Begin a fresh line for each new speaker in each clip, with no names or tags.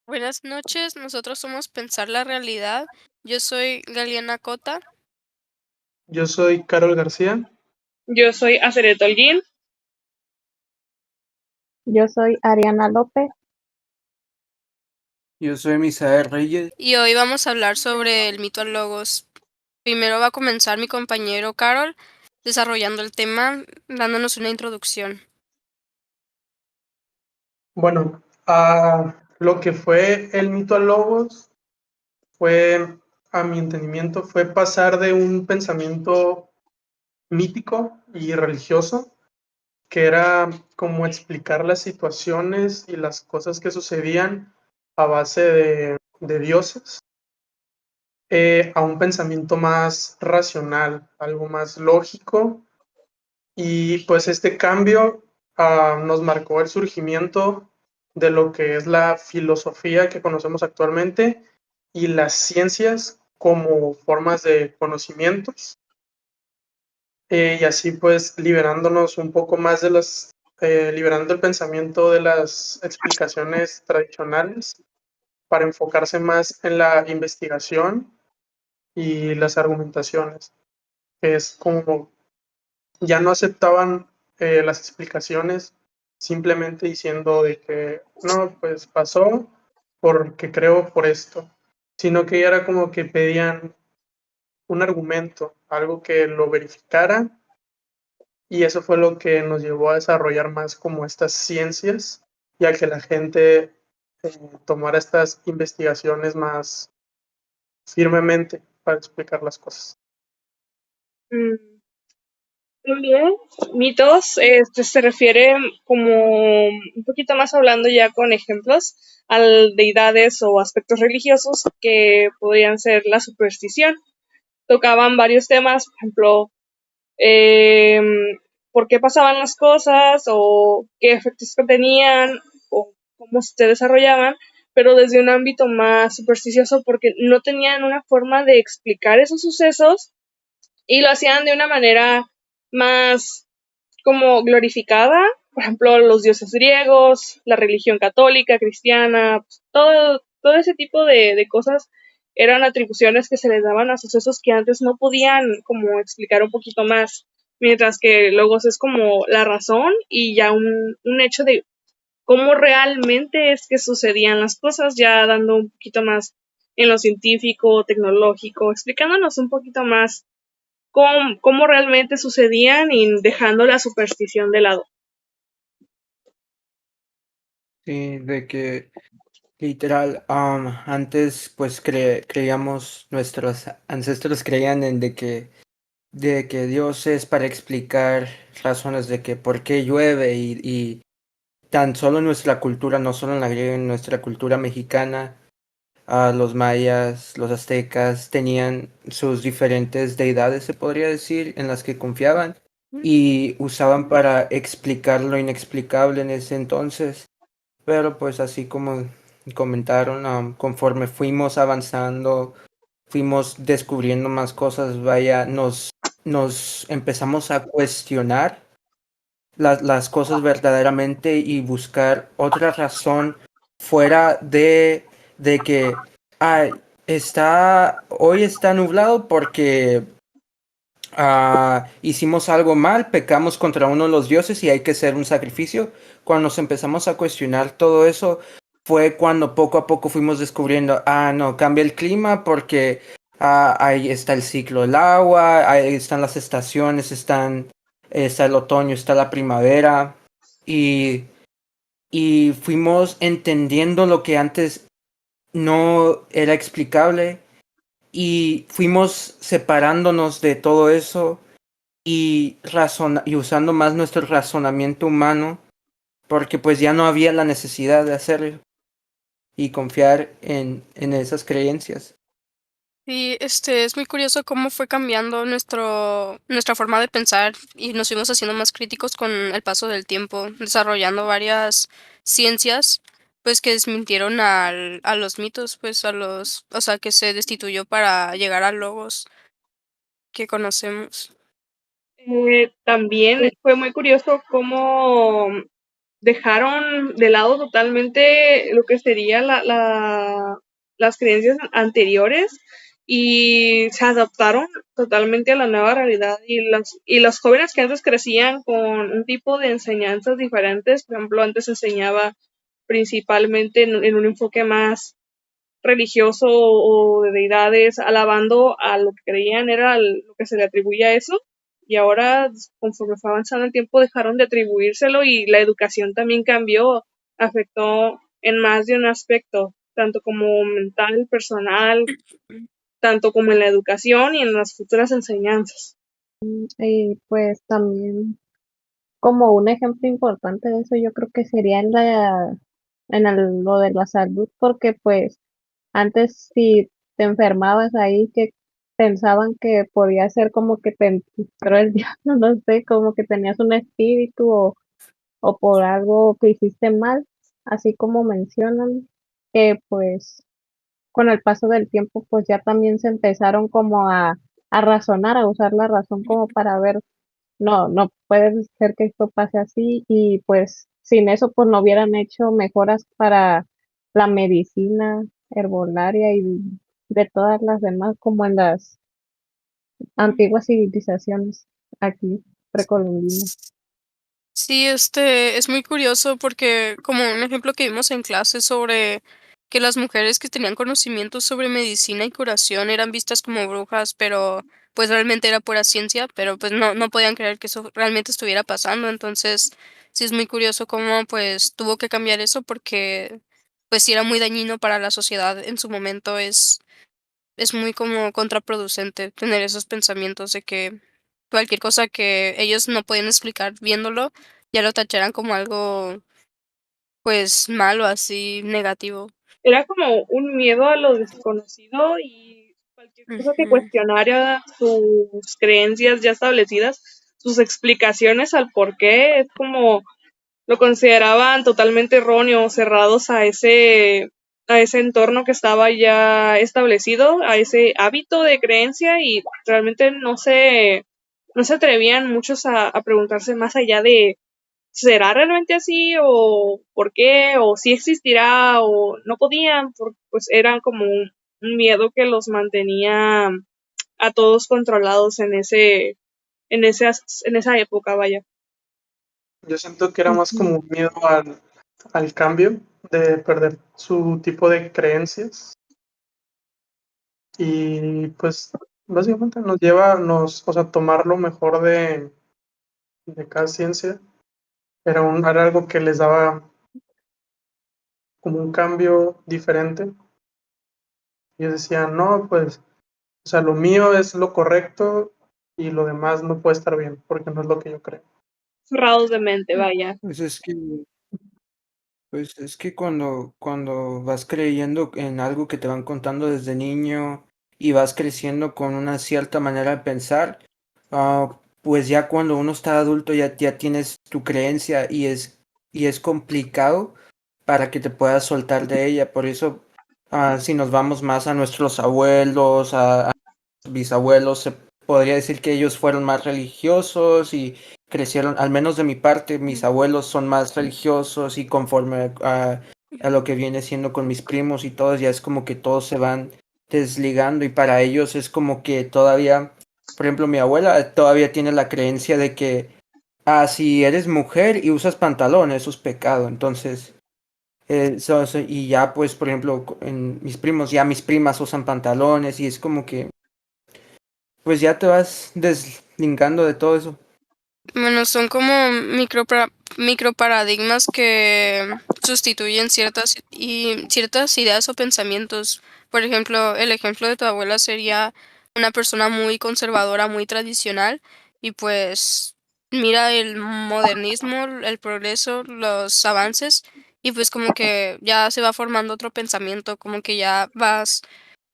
Buenas noches, nosotros somos Pensar la Realidad. Yo soy Galiana Cota.
Yo soy Carol García.
Yo soy Aceret Holguín.
Yo soy Ariana López.
Yo soy Misael Reyes.
Y hoy vamos a hablar sobre el mito al logos. Primero va a comenzar mi compañero Carol desarrollando el tema, dándonos una introducción.
Bueno, lo que fue el mito al logos fue, a mi entendimiento, fue pasar de un pensamiento mítico y religioso, que era como explicar las situaciones y las cosas que sucedían a base de dioses, a un pensamiento más racional, algo más lógico. Y pues este cambio nos marcó el surgimiento de lo que es la filosofía que conocemos actualmente y las ciencias como formas de conocimientos, y así pues liberándonos un poco más liberando el pensamiento de las explicaciones tradicionales para enfocarse más en la investigación y las argumentaciones, que es como ya no aceptaban las explicaciones simplemente diciendo de que no, pues pasó porque creo por esto, sino que ya era como que pedían un argumento, algo que lo verificara, y eso fue lo que nos llevó a desarrollar más como estas ciencias y a que la gente tomara estas investigaciones más firmemente para explicar las cosas.
También mitos se refiere como un poquito más hablando ya con ejemplos a deidades o aspectos religiosos que podrían ser la superstición. Tocaban varios temas, por ejemplo, por qué pasaban las cosas o qué efectos tenían o cómo se desarrollaban, pero desde un ámbito más supersticioso porque no tenían una forma de explicar esos sucesos y lo hacían de una manera más como glorificada, por ejemplo, los dioses griegos, la religión católica, cristiana, pues, todo ese tipo de cosas eran atribuciones que se les daban a sucesos que antes no podían como explicar un poquito más, mientras que Logos es como la razón y ya un hecho de cómo realmente es que sucedían las cosas, ya dando un poquito más en lo científico, tecnológico, explicándonos un poquito más cómo realmente sucedían y dejando la superstición de lado.
Sí, de que literal, antes pues creíamos, nuestros ancestros creían en de que Dios es para explicar razones de que por qué llueve y tan solo en nuestra cultura, no solo en la griega, en nuestra cultura mexicana, los mayas, los aztecas tenían sus diferentes deidades, se podría decir, en las que confiaban y usaban para explicar lo inexplicable en ese entonces. Pero pues así como comentaron, conforme fuimos avanzando, fuimos descubriendo más cosas, vaya, nos empezamos a cuestionar las cosas verdaderamente y buscar otra razón fuera de que hoy está nublado porque hicimos algo mal, pecamos contra uno de los dioses y hay que hacer un sacrificio. Cuando nos empezamos a cuestionar todo eso, fue cuando poco a poco fuimos descubriendo, no, cambia el clima porque ahí está el ciclo del agua, ahí están las estaciones, está el otoño, está la primavera y, y fuimos entendiendo lo que antes no era explicable y fuimos separándonos de todo eso y usando más nuestro razonamiento humano porque pues ya no había la necesidad de hacerlo y confiar en esas creencias.
Y es muy curioso cómo fue cambiando nuestra forma de pensar y nos fuimos haciendo más críticos con el paso del tiempo, desarrollando varias ciencias, pues que desmintieron a los mitos, pues o sea, que se destituyó para llegar a logos que conocemos.
También fue muy curioso cómo dejaron de lado totalmente lo que sería las creencias anteriores y se adaptaron totalmente a la nueva realidad y los jóvenes que antes crecían con un tipo de enseñanzas diferentes, por ejemplo, antes se enseñaba principalmente en un enfoque más religioso o de deidades, alabando a lo que creían era lo que se le atribuía a eso, y ahora, conforme fue avanzando el tiempo, dejaron de atribuírselo y la educación también cambió, afectó en más de un aspecto, tanto como mental, personal, tanto como en la educación y en las futuras enseñanzas.
Y pues también como un ejemplo importante de eso, yo creo que sería lo de la salud, porque pues antes si te enfermabas ahí, que pensaban que podía ser como que te entró el diablo, no sé, como que tenías un espíritu o por algo que hiciste mal, así como mencionan, que pues con el paso del tiempo pues ya también se empezaron como a razonar, a usar la razón como para ver, no, no puede ser que esto pase así y pues sin eso pues no hubieran hecho mejoras para la medicina herbolaria y de todas las demás como en las antiguas civilizaciones aquí precolombinas.
Sí, es muy curioso porque como un ejemplo que vimos en clase sobre que las mujeres que tenían conocimientos sobre medicina y curación eran vistas como brujas, pero pues realmente era pura ciencia, pero pues no podían creer que eso realmente estuviera pasando. Entonces, sí es muy curioso cómo pues tuvo que cambiar eso porque pues sí era muy dañino para la sociedad en su momento. Es muy como contraproducente tener esos pensamientos de que cualquier cosa que ellos no podían explicar viéndolo, ya lo tacharan como algo, pues, malo, así, negativo.
Era como un miedo a lo desconocido y cualquier cosa que
Ujú.
cuestionara sus creencias ya establecidas, sus explicaciones al por qué, es como lo consideraban totalmente erróneo, cerrados a ese entorno que estaba ya establecido, a ese hábito de creencia y realmente no se atrevían muchos a preguntarse más allá de ¿será realmente así? ¿O por qué? ¿O si existirá? ¿O no podían? Pues era como un miedo que los mantenía a todos controlados en esa época, vaya.
Yo siento que era más
Ujú.
como un miedo al cambio, de perder su tipo de creencias. Y pues básicamente nos lleva, o sea, tomar lo mejor de cada ciencia. Era algo que les daba como un cambio diferente. Y ellos decían, no, pues, o sea, lo mío es lo correcto y lo demás no puede estar bien, porque no es lo que yo creo.
Cerrados de mente, vaya.
Pues es que cuando vas creyendo en algo que te van contando desde niño y vas creciendo con una cierta manera de pensar, pues ya cuando uno está adulto ya tienes tu creencia y es complicado para que te puedas soltar de ella. Por eso, si nos vamos más a nuestros abuelos, a bisabuelos, se podría decir que ellos fueron más religiosos y crecieron, al menos de mi parte, mis abuelos son más religiosos y conforme a lo que viene siendo con mis primos y todos, ya es como que todos se van desligando y para ellos es como que todavía, por ejemplo, mi abuela todavía tiene la creencia de que, si eres mujer y usas pantalón, eso es pecado, entonces... y ya pues por ejemplo en mis primos ya mis primas usan pantalones y es como que pues ya te vas deslingando de todo eso.
Bueno, son como microparadigmas que sustituyen ciertas ideas o pensamientos. Por ejemplo, el ejemplo de tu abuela sería una persona muy conservadora, muy tradicional, y pues mira el modernismo, el progreso, los avances, y pues como que ya se va formando otro pensamiento, como que ya vas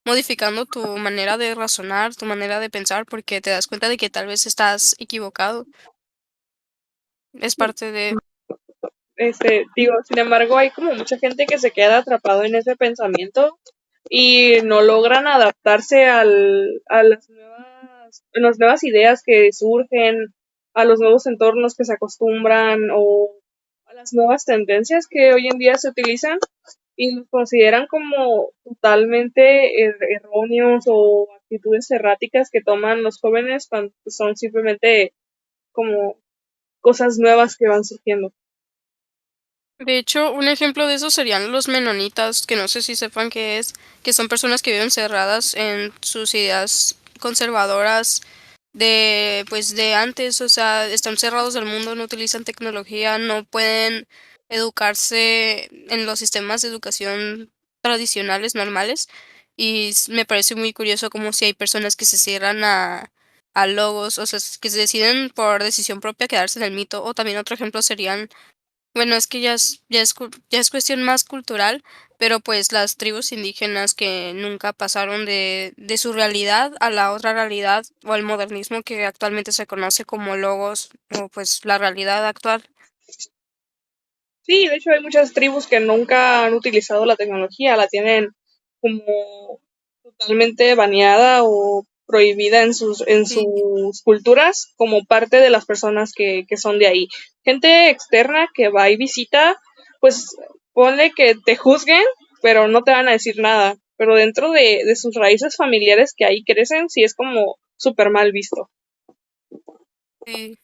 modificando tu manera de razonar, tu manera de pensar, porque te das cuenta de que tal vez estás equivocado. Es parte de...
Digo, sin embargo, hay como mucha gente que se queda atrapado en ese pensamiento y no logran adaptarse a las nuevas ideas que surgen, a los nuevos entornos que se acostumbran o a las nuevas tendencias que hoy en día se utilizan y los consideran como totalmente erróneos o actitudes erráticas que toman los jóvenes cuando son simplemente como cosas nuevas que van surgiendo.
De hecho, un ejemplo de eso serían los menonitas, que no sé si sepan qué es, que son personas que viven cerradas en sus ideas conservadoras de, pues, de antes, o sea, están cerrados del mundo, no utilizan tecnología, no pueden educarse en los sistemas de educación tradicionales, normales, y me parece muy curioso como si hay personas que se cierran a logos, o sea, que se deciden por decisión propia quedarse en el mito, o también otro ejemplo serían bueno, es que ya es cuestión más cultural, pero, pues, las tribus indígenas que nunca pasaron de su realidad a la otra realidad, o al modernismo que actualmente se conoce como logos, o, pues, la realidad actual.
Sí, de hecho hay muchas tribus que nunca han utilizado la tecnología, la tienen como totalmente baneada o prohibida en
Sí,
sus culturas como parte de las personas que son de ahí. Gente externa que va y visita, pues ponle que te juzguen, pero no te van a decir nada. Pero dentro de sus raíces familiares que ahí crecen, sí es como súper mal visto.
sí.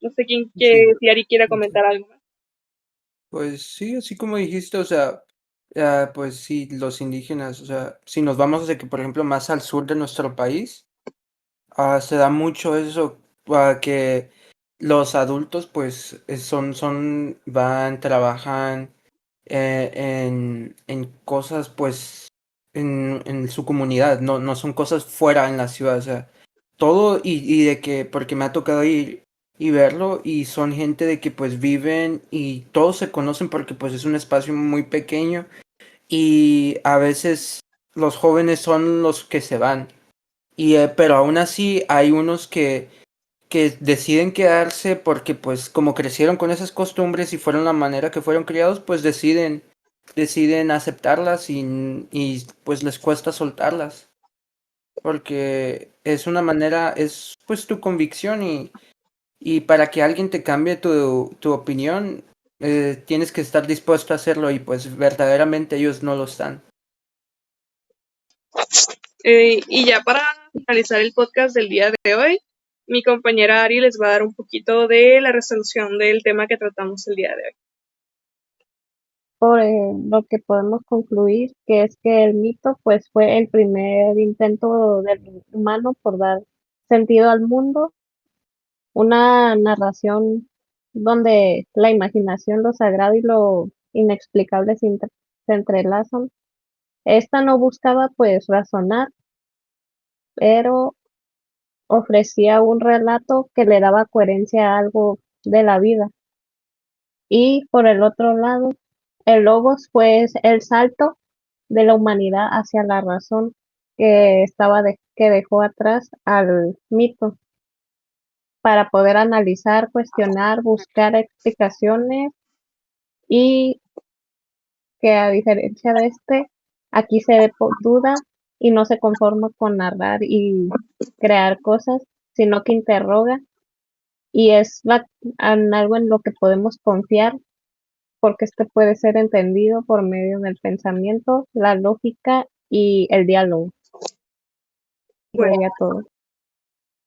No sé quién
Sí,
si Ari quiere
sí.
comentar algo más.
Pues sí, así como dijiste, o sea, pues sí, los indígenas, o sea, si nos vamos de que, por ejemplo, más al sur de nuestro país, se da mucho eso, que los adultos, pues, van, trabajan en cosas, pues, en su comunidad, no son cosas fuera en la ciudad, o sea, todo y de que, porque me ha tocado ir y verlo, y son gente de que, pues, viven y todos se conocen porque, pues, es un espacio muy pequeño, y a veces los jóvenes son los que se van. Pero aún así hay unos que deciden quedarse porque pues como crecieron con esas costumbres y fueron la manera que fueron criados, pues deciden aceptarlas y pues les cuesta soltarlas. Porque es una manera, es pues tu convicción y para que alguien te cambie tu opinión, tienes que estar dispuesto a hacerlo y pues verdaderamente ellos no lo están.
Y ya para finalizar el podcast del día de hoy, mi compañera Ari les va a dar un poquito de la resolución del tema que tratamos el día de hoy.
Por lo que podemos concluir que es que el mito pues fue el primer intento del humano por dar sentido al mundo, una narración donde la imaginación, lo sagrado y lo inexplicable se entrelazan. Esta no buscaba pues razonar, pero ofrecía un relato que le daba coherencia a algo de la vida. Y por el otro lado, el logos fue el salto de la humanidad hacia la razón que dejó atrás al mito para poder analizar, cuestionar, buscar explicaciones y que a diferencia de aquí duda y no se conforma con narrar y crear cosas, sino que interroga y en algo en lo que podemos confiar porque este puede ser entendido por medio del pensamiento, la lógica y el diálogo.
Bueno,
Sería todo.